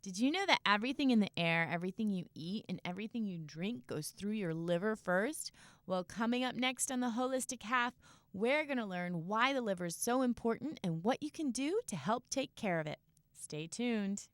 Did you know that everything in the air, everything you eat, and everything you drink goes through your liver first? Well, coming up next on the Holistic Half, we're going to learn why the liver is so important and what you can do to help take care of it. Stay tuned.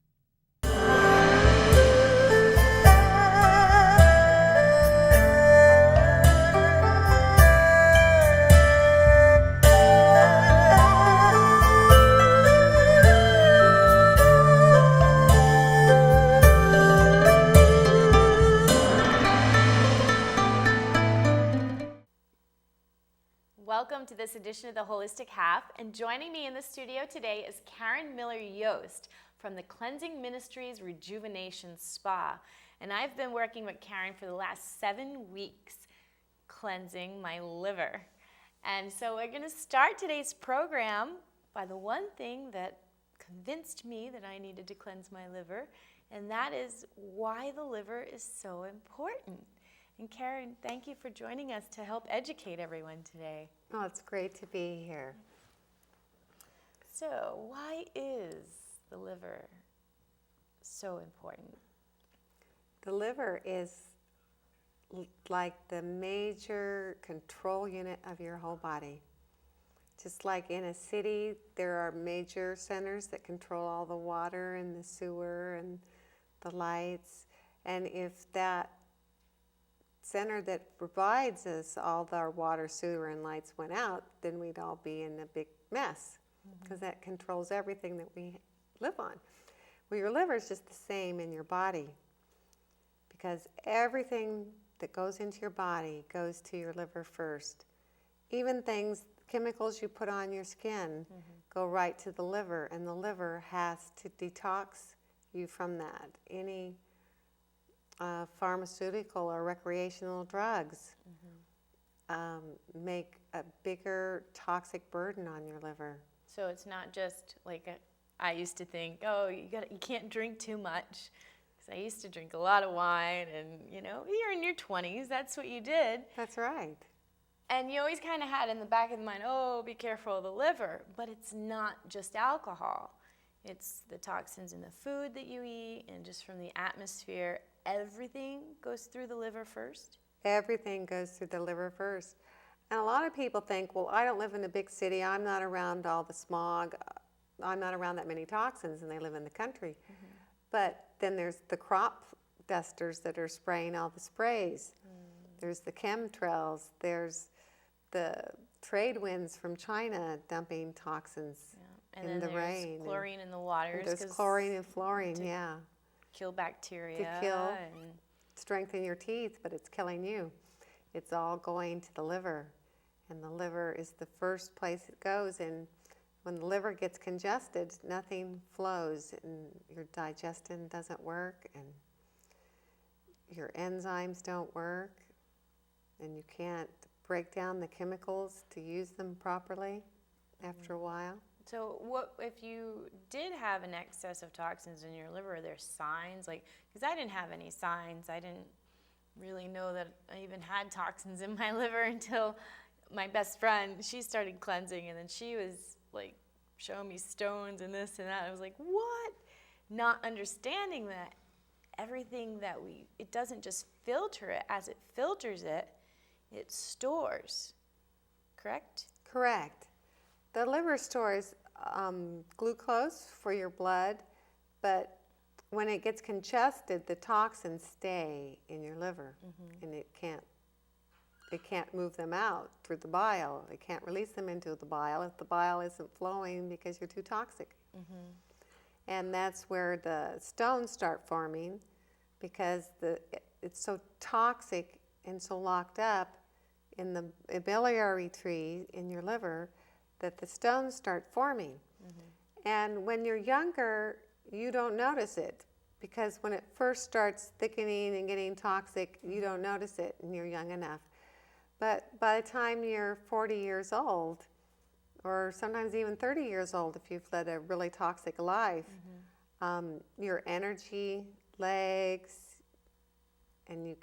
Welcome to this edition of the Holistic Half, and joining me in the studio today is Karen Miller-Yost from the Cleansing Ministries Rejuvenation Spa. And I've been working with Karen for the last 7 weeks cleansing my liver. And so we're going to start today's program by the one thing that convinced me that I needed to cleanse my liver, and that is why the liver is so important. And Karen, thank you for joining us to help educate everyone today. Oh, it's great to be here. So, why is the liver so important? The liver is like the major control unit of your whole body. Just like in a city, there are major centers that control all the water and the sewer and the lights. And if that center that provides us all our water, sewer, and lights went out, then we'd all be in a big mess because that controls everything that we live on. Well, your liver is just the same in your body because everything that goes into your body goes to your liver first. Even things, chemicals you put on your skin go right to the liver, and the liver has to detox you from that. Any pharmaceutical or recreational drugs make a bigger toxic burden on your liver. So it's not just like I used to think, oh, you can't drink too much. Because I used to drink a lot of wine, and you're in your 20s, that's what you did. That's right. And you always kind of had in the back of the mind, oh, be careful of the liver. But it's not just alcohol. It's the toxins in the food that you eat and just from the atmosphere. Everything goes through the liver first? Everything goes through the liver first. And a lot of people think, well, I don't live in a big city. I'm not around all the smog. I'm not around that many toxins, and they live in the country. But then there's the crop dusters that are spraying all the sprays. There's the chemtrails. There's the trade winds from China dumping toxins in the rain. And chlorine in the waters. There's chlorine and fluorine, kill bacteria. To kill, strengthen your teeth, but it's killing you. It's all going to the liver. And the liver is the first place it goes. And when the liver gets congested, nothing flows, and your digestion doesn't work, and your enzymes don't work, and you can't break down the chemicals to use them properly after a while. So what if you did have an excess of toxins in your liver? Are there signs? Because I didn't have any signs. I didn't really know that I even had toxins in my liver until my best friend, she started cleansing, and then she was like showing me stones and this and that. I was like, what? Not understanding that everything that it doesn't just filter it. As it filters it, it stores. Correct? Correct. The liver stores glucose for your blood, but when it gets congested, the toxins stay in your liver, and it can't move them out through the bile. It can't release them into the bile if the bile isn't flowing because you're too toxic. And that's where the stones start forming, because it's so toxic and so locked up in the biliary tree in your liver that the stones start forming. And when you're younger, you don't notice it, because when it first starts thickening and getting toxic, you don't notice it and you're young enough. But by the time you're 40 years old, or sometimes even 30 years old if you've led a really toxic life, your energy lags, and you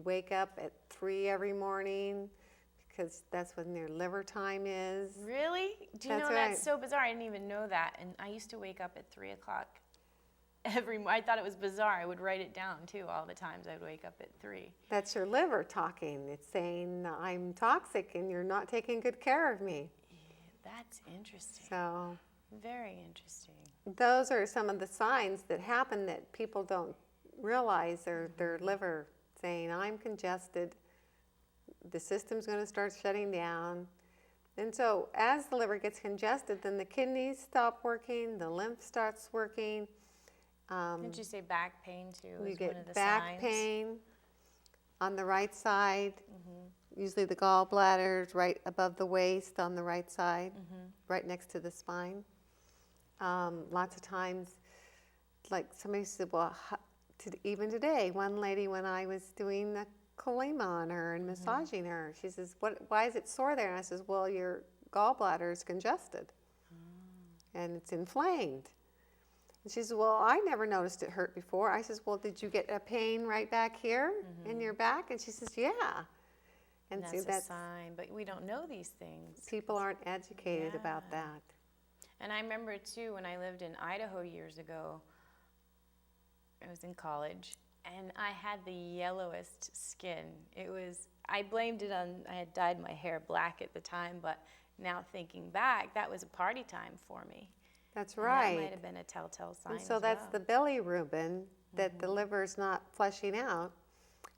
wake up at 3 every morning, because that's when their liver time is. Really? Do you know, that's so bizarre. I didn't even know that. And I used to wake up at 3 o'clock. I thought it was bizarre. I would write it down too all the times I'd wake up at 3. That's your liver talking. It's saying, I'm toxic and you're not taking good care of me. That's interesting. So Very interesting. those are some of the signs that happen that people don't realize, or their liver saying, I'm congested, the system's going to start shutting down. And so as the liver gets congested, then the kidneys stop working, the lymph starts working. Did you say back pain too? You Is one of get the back signs? pain on the right side. Usually the gallbladder is right above the waist on the right side, right next to the spine. Lots of times, like somebody said, well, even today, one lady, when I was doing the Colima on her and massaging her, she says, why is it sore there? And I says, well, your gallbladder is congested and it's inflamed. And she says, well, I never noticed it hurt before. I says, well, did you get a pain right back here in your back? And she says, yeah. And That's see, a that's, sign, but we don't know these things. people aren't educated about that. And I remember too, when I lived in Idaho years ago, I was in college, and I had the yellowest skin. I blamed it on, I had dyed my hair black at the time, but now thinking back, that was a party time for me. That's And right. that might have been a telltale sign And so as that's well. the bilirubin that the liver's not flushing out,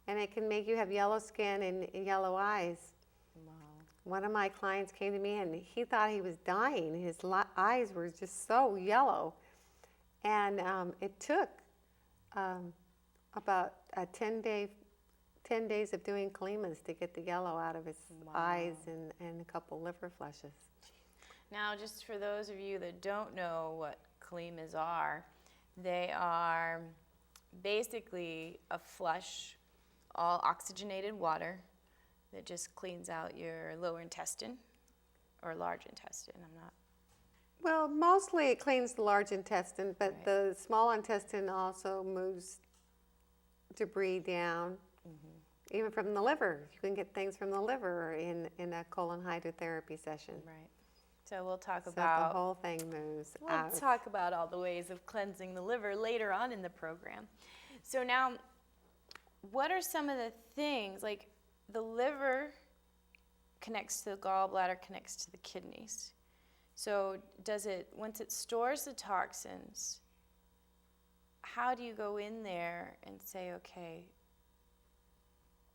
and it can make you have yellow skin and yellow eyes. Wow. One of my clients came to me and he thought he was dying. His eyes were just so yellow, and it took about 10 days of doing Colimas to get the yellow out of his eyes and a couple liver flushes. Now, just for those of you that don't know what Colimas are, they are basically a flush, all oxygenated water that just cleans out your lower intestine or large intestine. I'm not. Well, mostly it cleans the large intestine, but Right. the small intestine also moves debris down, even from the liver. You can get things from the liver in a colon hydrotherapy session. Right. So we'll talk So about. the whole thing moves We'll out. talk about all the ways of cleansing the liver later on in the program. So now, what are some of the things, like the liver connects to the gallbladder, connects to the kidneys. So once it stores the toxins, how do you go in there and say, okay,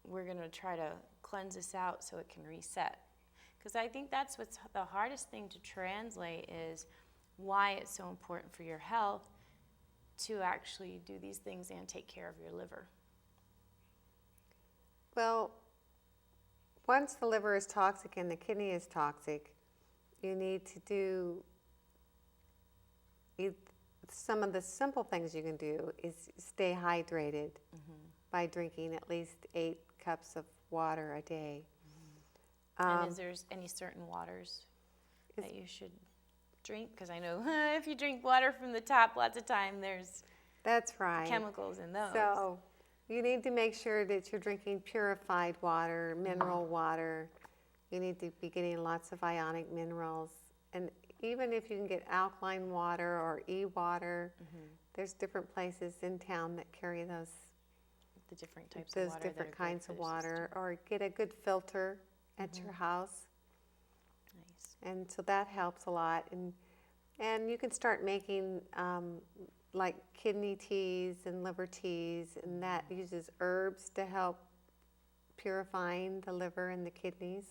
we're going to try to cleanse this out so it can reset? Because I think that's what's the hardest thing to translate, is why it's so important for your health to actually do these things and take care of your liver. Well, once the liver is toxic and the kidney is toxic, you need to do some of the simple things you can do is stay hydrated by drinking at least 8 cups of water a day. And is there any certain waters that you should drink? Because I know if you drink water from the tap, lots of time there's That's right. chemicals in those. So you need to make sure that you're drinking purified water, mineral water. You need to be getting lots of ionic minerals. And even if you can get alkaline water or e-water, there's different places in town that carry those different types of water. that are different good kinds for of the water, or get a good filter at your house. system. Nice. And so that helps a lot. And you can start making like kidney teas and liver teas, and that uses herbs to help purifying the liver and the kidneys.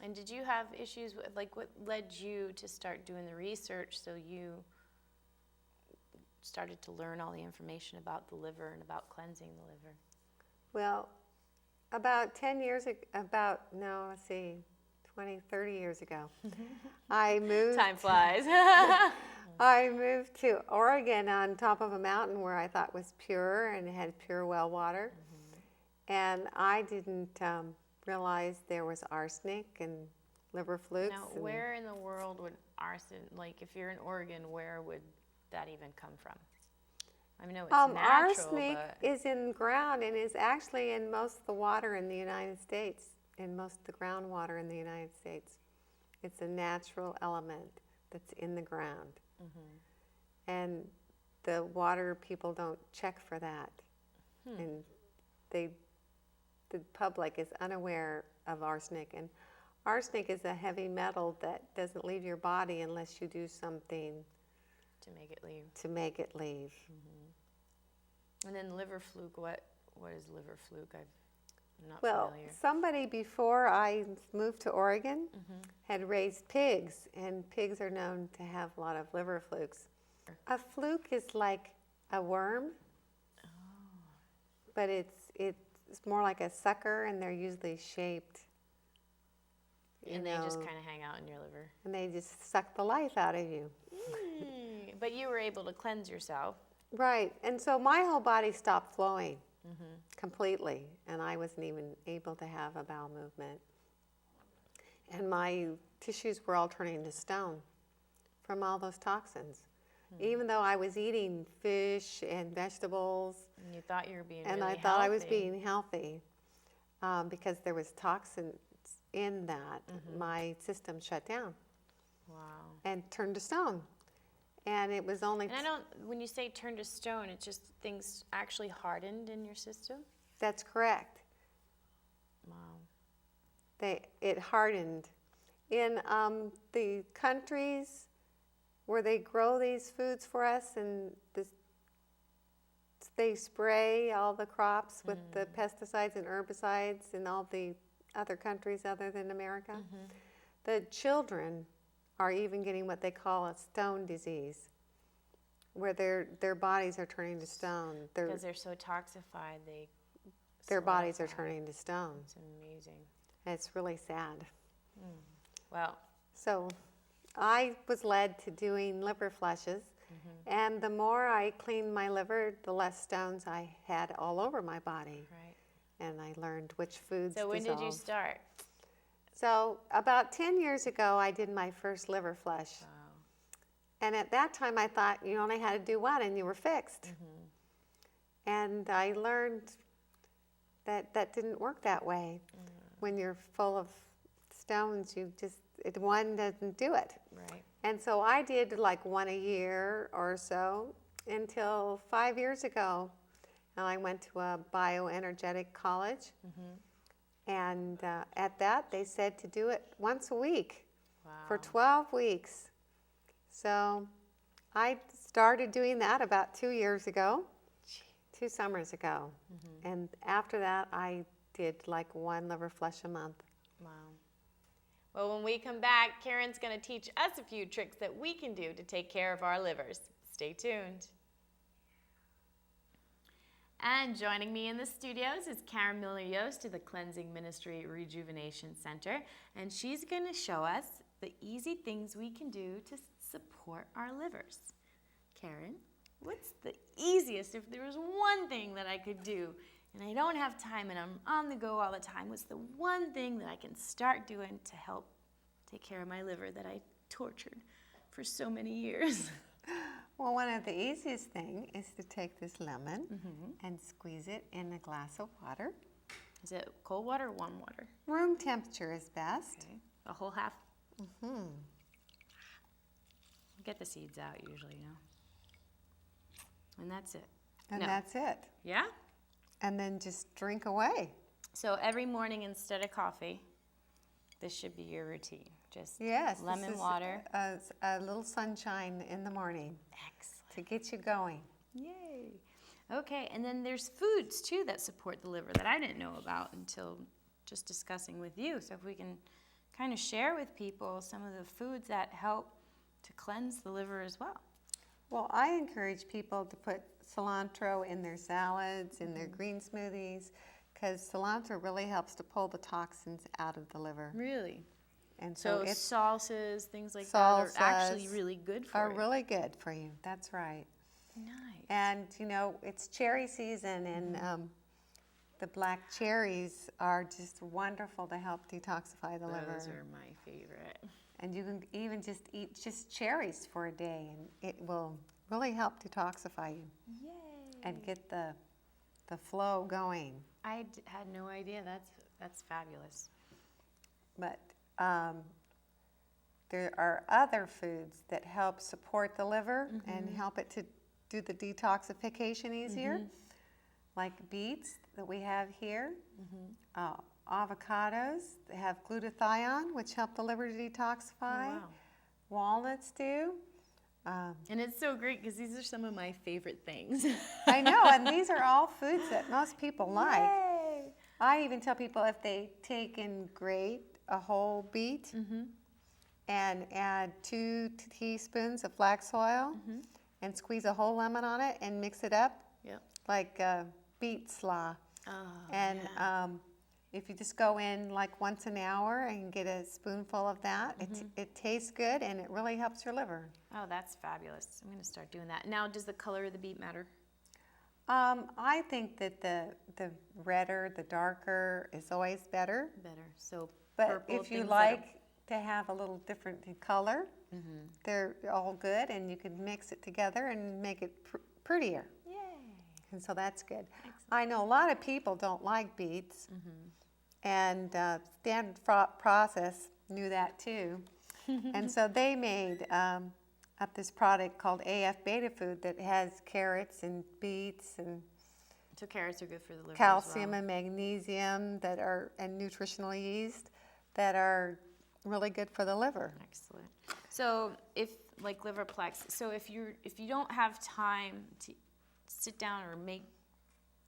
And did you have issues with, like, what led you to start doing the research so you started to learn all the information about the liver and about cleansing the liver? Well, about 10 years ago, 20, 30 years ago, I moved. Time flies. I moved to Oregon on top of a mountain where I thought was pure and had pure well water. And I didn't realize there was arsenic and liver flukes. Now, and where in the world would arson, like if you're in Oregon, where would that even come from? I know it's natural, arsenic but is in ground and is actually in most of the water in the United States, in most of the groundwater in the United States. It's a natural element that's in the ground. and the water people don't check for that. And the public is unaware of arsenic. And arsenic is a heavy metal that doesn't leave your body unless you do something To make it leave. to make it leave. And then liver fluke, what is liver fluke? I'm not Well, familiar. somebody before I moved to Oregon had raised pigs, and pigs are known to have a lot of liver flukes. A fluke is like a worm, but it's more like a sucker, and they're usually shaped. And they just kind of hang out in your liver. And they just suck the life out of you. But you were able to cleanse yourself. Right, and so my whole body stopped flowing completely, and I wasn't even able to have a bowel movement. And my tissues were all turning to stone from all those toxins. Even though I was eating fish and vegetables, And you thought you were being and really I thought I was healthy. being healthy, because there was toxins in that, my system shut down Wow. and turned to stone. And it was only, And when you say turn to stone, it's just things actually hardened in your system? that's correct. Wow. It hardened. In the countries where they grow these foods for us, and they spray all the crops with the pesticides and herbicides in all the other countries other than America, the children are even getting what they call a stone disease, where their bodies are turning to stone. Because they're so toxified, Their bodies are solidify. turning to stone. It's amazing. And it's really sad. Well, So I was led to doing liver flushes, and the more I cleaned my liver, the less stones I had all over my body. right. And I learned which foods So when did you dissolve. start? So about 10 years ago, I did my first liver flush. Wow. And at that time, I thought you only had to do one and you were fixed. And I learned that that didn't work that way. When you're full of stones, one doesn't do it. Right. And so I did like one a year or so until 5 years ago. And I went to a bioenergetic college. And at that, they said to do it once a week for Wow. 12 weeks. So I started doing that about 2 years ago, 2 summers ago. And after that, I did like one liver flush a month. Wow. Well, when we come back, Karen's going to teach us a few tricks that we can do to take care of our livers. Stay tuned. And joining me in the studios is Karen Miller-Yost of the Cleansing Ministry Rejuvenation Center. And she's going to show us the easy things we can do to support our livers. Karen, what's the easiest, if there was one thing that I could do and I don't have time and I'm on the go all the time, what's the one thing that I can start doing to help take care of my liver that I tortured for so many years? Well, one of the easiest things is to take this lemon and squeeze it in a glass of water. Is it cold water or warm water? Room temperature is best. Okay. A whole half? Get the seeds out usually, And that's it. And No. that's it. Yeah? And then just drink away. So every morning instead of coffee, this should be your routine. Just Yes. lemon this is water. A little sunshine in the morning Excellent. to get you going. Yay. Okay, and then there's foods too that support the liver that I didn't know about until just discussing with you. So if we can kind of share with people some of the foods that help to cleanse the liver as well. Well, I encourage people to put cilantro in their salads, in their green smoothies, because cilantro really helps to pull the toxins out of the liver. Really? And So it's salsas, things like that are actually salsas really good for are you. really good for you. That's right. Nice. And it's cherry season, and the black cherries are just wonderful to help detoxify the liver. Those are my favorite. And you can even just eat just cherries for a day, and it will really help detoxify you Yay. and get the flow going. I had no idea. That's fabulous. But there are other foods that help support the liver and help it to do the detoxification easier, like beets that we have here, avocados that have glutathione, which help the liver to detoxify. Wow. Walnuts do. And it's so great because these are some of my favorite things. I know, and these are all foods that most people like. Yay. I even tell people if they take and grate a whole beet and add 2 teaspoons of flax oil and squeeze a whole lemon on it and mix it up Yep. like beet slaw. Oh, And yeah. if you just go in like once an hour and get a spoonful of that, it tastes good and it really helps your liver. Oh, that's fabulous. I'm going to start doing that. Now, does the color of the beet matter? I think that the redder, the darker is always better. Better. So But purple, if you things like to have a little different in color, they're all good, and you can mix it together and make it prettier. Yay. And so that's good. I know a lot of people don't like beets, and Standard Process knew that too. And so they made up this product called AF Beta Food that has carrots and beets and So carrots are good for the liver calcium as well. and magnesium that are, and nutritional yeast that are really good for the liver. Excellent. So if like Liverplex, so if you don't have time to sit down or make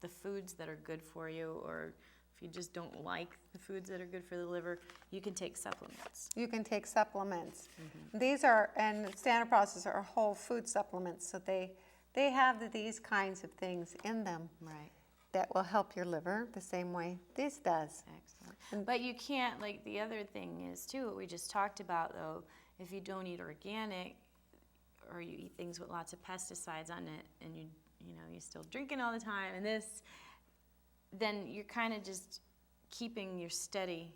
the foods that are good for you, or if you just don't like the foods that are good for the liver, you can take supplements. You can take supplements. These are, and Standard Process are whole food supplements, so they have these kinds of things in them Right. that will help your liver the same way this does. Excellent. But you can't, like the other thing is too, what we just talked about though, if you don't eat organic or you eat things with lots of pesticides on it and you're still drinking all the time and this, then you're kind of just keeping your steady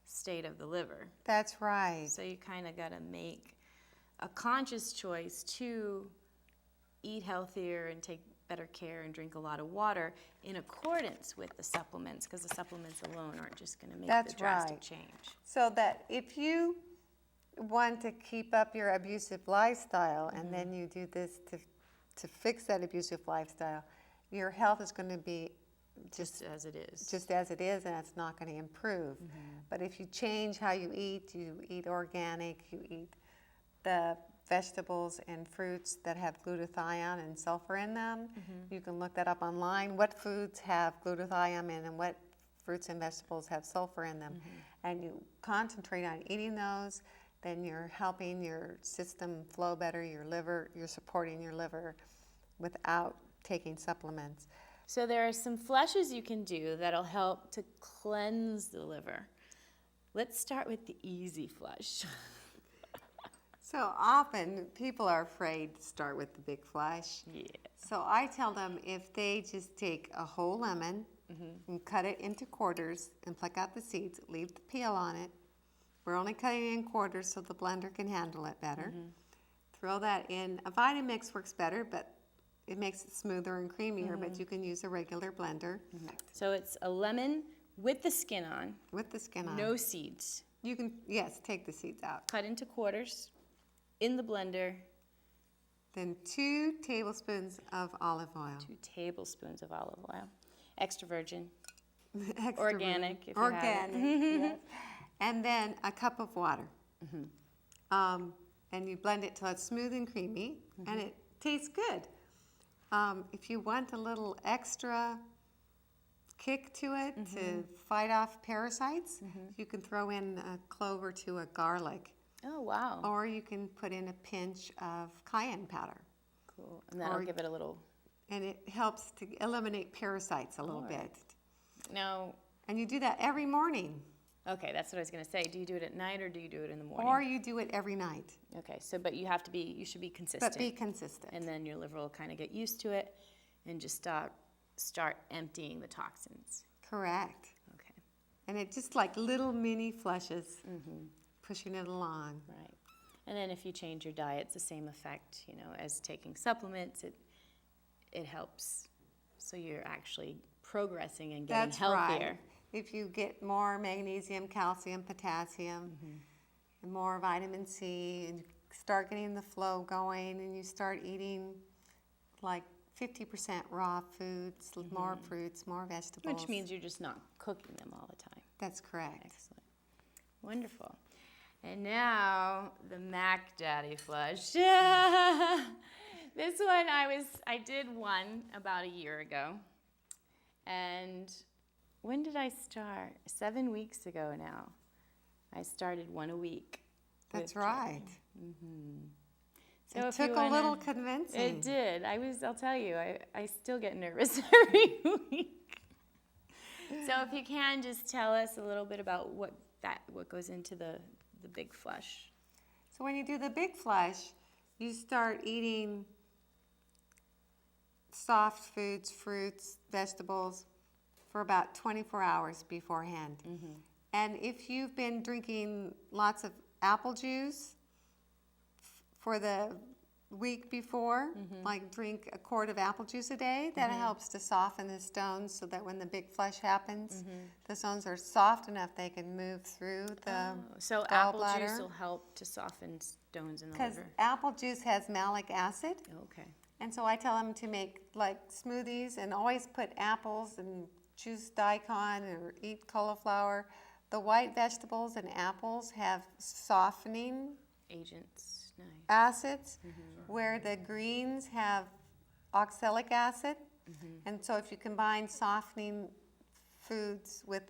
state of the liver. That's right. So you kind of got to make a conscious choice to eat healthier and take better care and drink a lot of water in accordance with the supplements, because the supplements alone aren't just going to make That's the drastic right. change. So that if you want to keep up your abusive lifestyle and then you do this to fix that abusive lifestyle, your health is going to be Just as it is. just as it is, and it's not going to improve. But if you change how you eat organic, you eat the vegetables and fruits that have glutathione and sulfur in them. You can look that up online. What foods have glutathione in and what fruits and vegetables have sulfur in them? And you concentrate on eating those, then you're helping your system flow better, your liver, you're supporting your liver without taking supplements. So there are some flushes you can do that'll help to cleanse the liver. Let's start with the easy flush. So often people are afraid to start with the big flush. Yeah. So I tell them if they just take a whole lemon and cut it into quarters and pluck out the seeds, leave the peel on it. We're only cutting it in quarters so the blender can handle it better. Throw that in. A Vitamix works better, but it makes it smoother and creamier, but you can use a regular blender So it's a lemon with the skin on, with the skin on. no seeds, You can, yes, take the seeds out. cut into quarters, in the blender, Then 2 tablespoons of olive oil. 2 tablespoons of olive oil, extra virgin, Extra organic virgin. if you have it. Organic, yes. And then a cup of water. And you blend it till it's smooth and creamy, and it tastes good. If you want a little extra kick to it to fight off parasites, you can throw in a clove or 2 of garlic, Oh, wow. or you can put in a pinch of cayenne powder. Cool. And that'll or- give it a little. And it helps to eliminate parasites a little Alright. bit. Now, And you do that every morning, okay, that's what I was going to say. Do you do it at night or do you do it in the morning? or you do it every night. Okay, so but you should be consistent. But be consistent. And then your liver will kind of get used to it and just start emptying the toxins. Correct. Okay, And it just like little mini flushes, pushing it along. right. And then if you change your diet, it's the same effect, as taking supplements. It helps, so you're actually progressing and getting That's healthier. right. If you get more magnesium, calcium, potassium, and more vitamin C, and you start getting the flow going, and you start eating like 50% raw foods, more fruits, more vegetables. Which means you're just not cooking them all the time. That's correct. Excellent. Wonderful. And now the Mac Daddy flush. This one I did one about a year ago. And when did I start? 7 weeks ago now. I started one a week. That's right. So it took a little convincing. It did. I'll tell you, I still get nervous every week. So if you can just tell us a little bit about what goes into the big flush. So when you do the big flush, you start eating soft foods, fruits, vegetables for about 24 hours beforehand. And if you've been drinking lots of apple juice for the week before, like drink a quart of apple juice a day, that helps to soften the stones so that when the big flush happens, the stones are soft enough they can move through the So apple juice will help to soften stones in the liver. Because apple juice has malic acid. Okay. And so I tell them to make like smoothies and always put apples and choose daikon or eat cauliflower. The white vegetables and apples have softening Agents. Nice. acids, where the greens have oxalic acid. And so if you combine softening foods with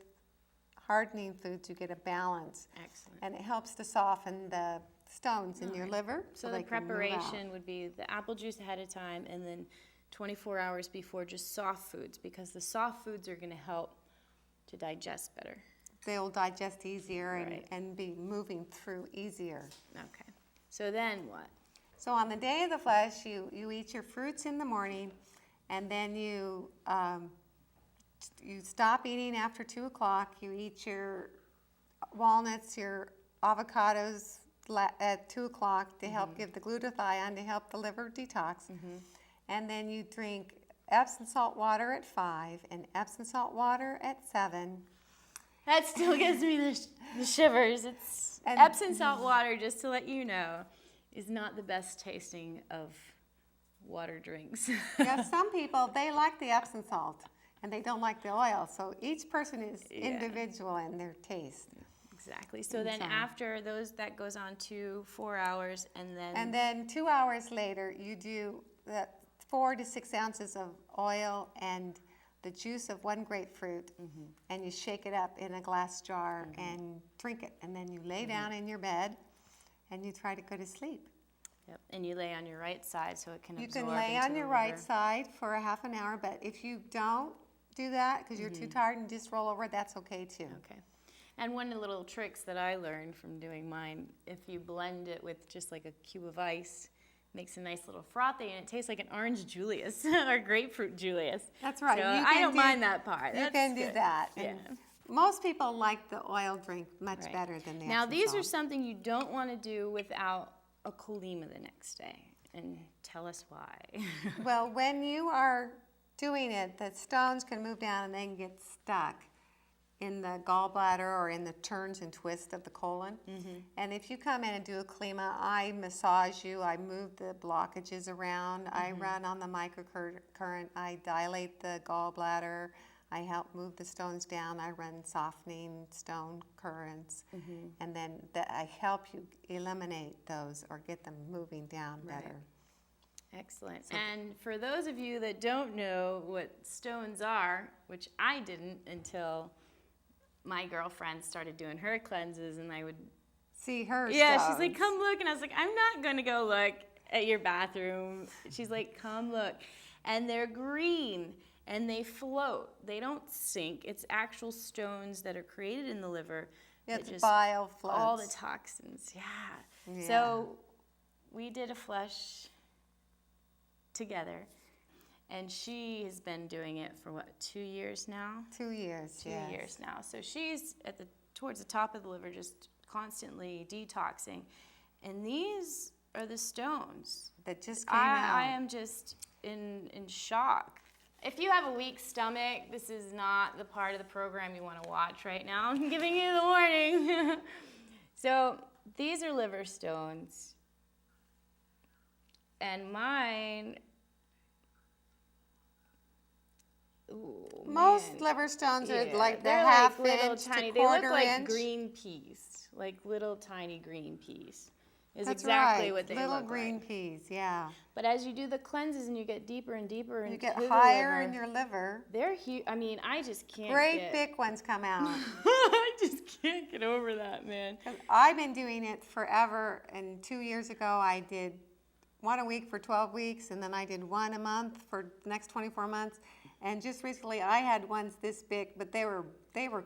hardening foods, you get a balance. Excellent. And it helps to soften the stones in your liver. So they the can move out. preparation would be the apple juice ahead of time, and then 24 hours before just soft foods, because the soft foods are going to help to digest better. They'll digest easier Right. and be moving through easier. Okay. So then what? So on the day of the flush, you eat your fruits in the morning, and then you stop eating after 2 o'clock. You eat your walnuts, your avocados at 2 o'clock to help give the glutathione to help the liver detox. And then you drink Epsom salt water at 5 and Epsom salt water at 7. That still gives me the shivers. It's And- Epsom salt water, just to let you know, is not the best tasting of water drinks. Yeah, some people, they like the Epsom salt and they don't like the oil. So each person is individual in their taste. Exactly. So then after those, that goes on to 4 hours, and then... And then 2 hours later, you do 4 to 6 ounces of oil and the juice of 1 grapefruit, and you shake it up in a glass jar and drink it. And then you lay down in your bed and you try to go to sleep. Yep. And you lay on your right side so it can You absorb can lay into on the your right liver. side for a half an hour, but if you don't do that because you're too tired and just roll over, that's okay too. Okay. And one of the little tricks that I learned from doing mine, if you blend it with just like a cube of ice, makes a nice little frothy, and it tastes like an orange Julius or grapefruit Julius. That's right. So You I can don't do- mind that part. You That's can do good. that. Yeah. And most people like the oil drink much Right. better than the Now, Epsom these salt. are something you don't want to do without a Colima the next day. And tell us why. Well, when you are doing it, the stones can move down and they can get stuck in the gallbladder or in the turns and twists of the colon. And if you come in and do a Colima, I massage you, I move the blockages around, I run on the microcurrent, I dilate the gallbladder, I help move the stones down, I run softening stone currents, and then I help you eliminate those or get them moving down better. Excellent. And for those of you that don't know what stones are, which I didn't until my girlfriend started doing her cleanses, and I would... See her Yeah, stones. she's like, come look. And I was like, I'm not going to go look at your bathroom. She's like, come look. And they're green, and they float. They don't sink. It's actual stones that are created in the liver. that It's just bile floods. all the toxins. Yeah. Yeah. So we did a flush together, and she has been doing it for what, 2 years now? 2 years, 2 yes. years now. So she's towards the top of the liver, just constantly detoxing. And these are the stones. That just came out. I am just in shock. If you have a weak stomach, this is not the part of the program you want to watch right now. I'm giving you the warning. So these are liver stones. And mine, ooh, Most man. liver stones are Yeah, like the they're half like little inch tiny, to they look quarter like inch. green peas, like little tiny green peas. Is That's exactly right. what they Little look green like. peas, yeah. But as you do the cleanses and you get deeper and deeper You into get the higher liver, in your liver. they're huge. I mean, I just can't Great get. big ones come out. I just can't get over that, man. 'Cause I've been doing it forever, and 2 years ago I did one a week for 12 weeks, and then I did one a month for the next 24 months. And just recently I had ones this big, but they were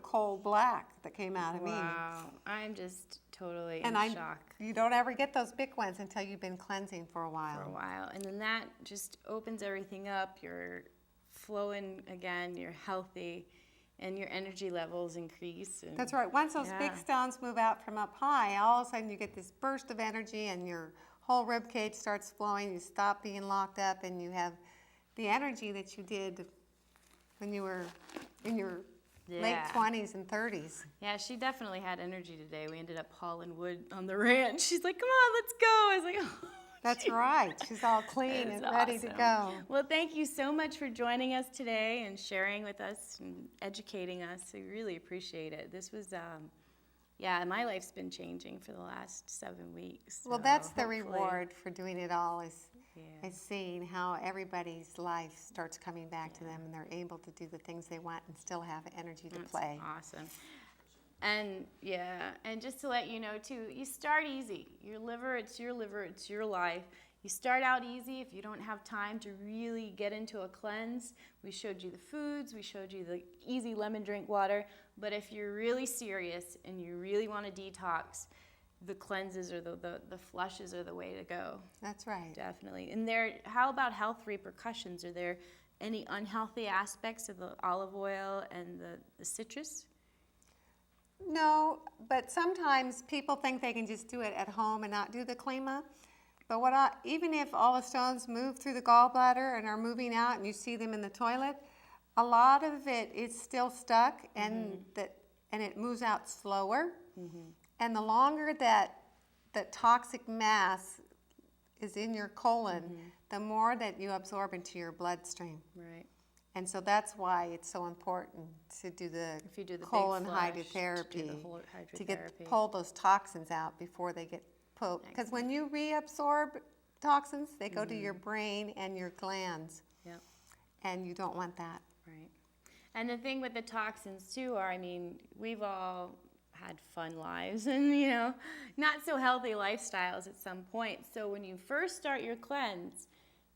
coal black that came out of me. Wow, I'm just totally And in shock you don't ever get those big ones until you've been cleansing for a while. for a while. And then that just opens everything up. You're flowing again, you're healthy, and your energy levels increase. And That's right. Once those big Yeah. stones move out from up high, all of a sudden you get this burst of energy and your whole rib cage starts flowing. You stop being locked up and you have the energy that you did when you were in your late Yeah. 20s and 30s. Yeah, she definitely had energy today. We ended up hauling wood on the ranch. She's like, come on, let's go. I was like, oh. That's right. She's all clean It's and ready to awesome. go. Well, thank you so much for joining us today and sharing with us and educating us. We really appreciate it. This was, yeah, my life's been changing for the last 7 weeks. Well, so that's the hopefully- reward for doing it all is Yeah. seeing how everybody's life starts coming back to them and they're able to do the things they want and still have energy to That's play. awesome. And yeah, and just to let you know too, you start easy. Your liver, it's your life. You start out easy if you don't have time to really get into a cleanse. We showed you the foods, we showed you the easy lemon drink water, but if you're really serious and you really want to detox, the cleanses or the flushes are the way to go. That's right. Definitely. And how about health repercussions? Are there any unhealthy aspects of the olive oil and the citrus? No, but sometimes people think they can just do it at home and not do the klima. But even if all the stones move through the gallbladder and are moving out and you see them in the toilet, a lot of it is still stuck and it moves out slower. And the longer that toxic mass is in your colon, the more that you absorb into your bloodstream. Right. And so that's why it's so important to do the If you do the colon big flush, to do hydrotherapy, the whole to hydrotherapy. pull those toxins out before they get pulled. Because when you reabsorb toxins, they go to your brain and your glands, Yep. and you don't want that. Right. And the thing with the toxins too are, I mean, we've all had fun lives and, not so healthy lifestyles at some point. So when you first start your cleanse,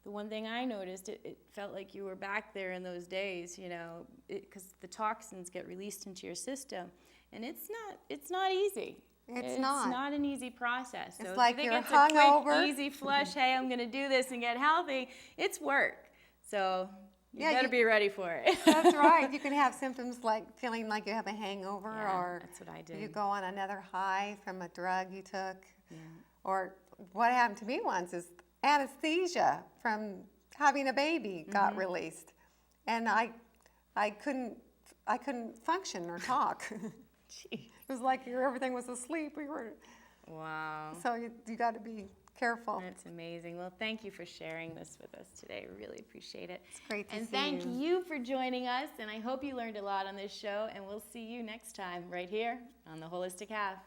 the one thing I noticed, it felt like you were back there in those days, because the toxins get released into your system. And it's not easy. It's not. It's not an easy process. So It's if like you think you're it's a quick, hungover. easy flush, hey, I'm going to do this and get healthy, it's work. So you Yeah, better be ready for it. That's right. You can have symptoms like feeling like you have a hangover, Yeah, or that's what I did. you go on another high from a drug you took. Yeah. Or what happened to me once is anesthesia from having a baby got released, and I couldn't function or talk. Gee. It was like everything was asleep. Wow. So you got to be careful. That's amazing. Well, thank you for sharing this with us today. We really appreciate it. It's great to And see thank you. you for joining us. And I hope you learned a lot on this show. And we'll see you next time right here on The Holistic Half.